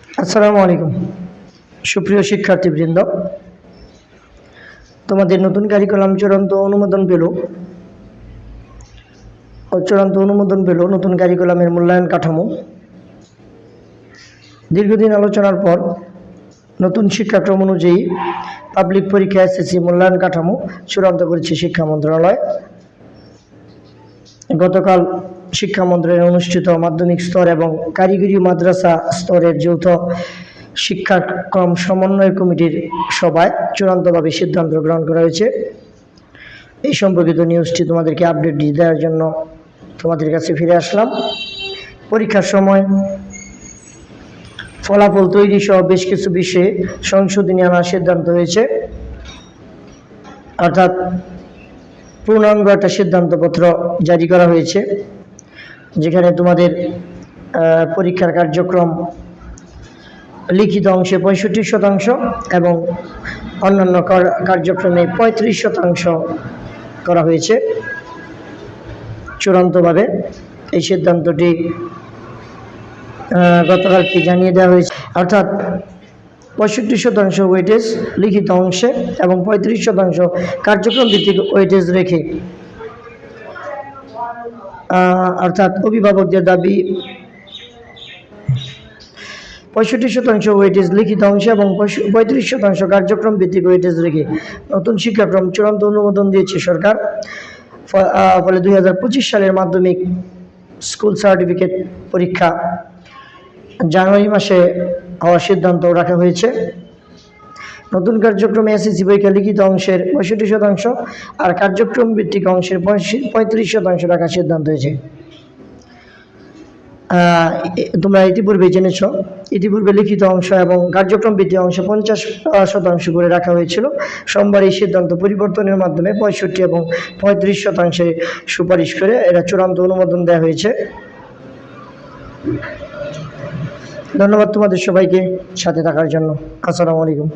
আসসালামু আলাইকুম। সুপ্রিয় শিক্ষার্থীবৃন্দ, তোমাদের নতুন কারিকুলাম চূড়ান্ত অনুমোদন পেল নতুন কারিকুলামের মূল্যায়ন কাঠামো। দীর্ঘদিন আলোচনার পর নতুন শিক্ষাক্রম অনুযায়ী পাবলিক পরীক্ষা এসএসসি মূল্যায়ন কাঠামো চূড়ান্ত করেছে শিক্ষা মন্ত্রণালয়। গতকাল শিক্ষা মন্ত্রণালয়ে অনুষ্ঠিত মাধ্যমিক স্তর এবং কারিগরি মাদ্রাসা স্তরের যৌথ শিক্ষাক্রম সমন্বয় কমিটির সভায় চূড়ান্তভাবে সিদ্ধান্ত গ্রহণ করা হয়েছে। এই সম্পর্কিত নিউজটি তোমাদেরকে আপডেট দেওয়ার জন্য তোমাদের কাছে ফিরে আসলাম। পরীক্ষার সময় ফলাফল তৈরি সহ বেশ কিছু বিষয়ে সংশোধনী আনার সিদ্ধান্ত হয়েছে, অর্থাৎ পূর্ণাঙ্গ একটা সিদ্ধান্তপত্র জারি করা হয়েছে, যেখানে তোমাদের পরীক্ষার কার্যক্রম লিখিত অংশে 65% এবং অন্যান্য কার্যক্রমে 35% করা হয়েছে। চূড়ান্তভাবে এই সিদ্ধান্তটি গতকালকে জানিয়ে দেওয়া হয়েছে, অর্থাৎ 65% ওয়েটেজ লিখিত অংশে এবং 35% কার্যক্রম ভিত্তিক ওয়েটেজ রেখে, অর্থাৎ অভিভাবকদের দাবি 65% ওয়েটেজ লিখিত অংশে এবং 35% কার্যক্রম ভিত্তিক ওয়েটেজ রেখে নতুন শিক্ষাক্রম চূড়ান্ত অনুমোদন দিয়েছে সরকার। ফলে 2025 সালের মাধ্যমিক স্কুল সার্টিফিকেট পরীক্ষা জানুয়ারি মাসে হওয়ার সিদ্ধান্ত রাখা হয়েছে। নতুন কার্যক্রমে এসএসসি পরীক্ষা লিখিত অংশের 65% আর কার্যক্রম ভিত্তিক অংশের 35% রাখার সিদ্ধান্ত হয়েছে। তোমরা ইতিপূর্বে জেনেছ, ইতিপূর্বে লিখিত অংশ এবং কার্যক্রম ভিত্তিক অংশে 50% করে রাখা হয়েছিল। সোমবার এই সিদ্ধান্ত পরিবর্তনের মাধ্যমে 65 এবং 35% সুপারিশ করে এরা চূড়ান্ত অনুমোদন দেওয়া হয়েছে। ধন্যবাদ তোমাদের সবাইকে সাথে থাকার জন্য। আসসালামু আলাইকুম।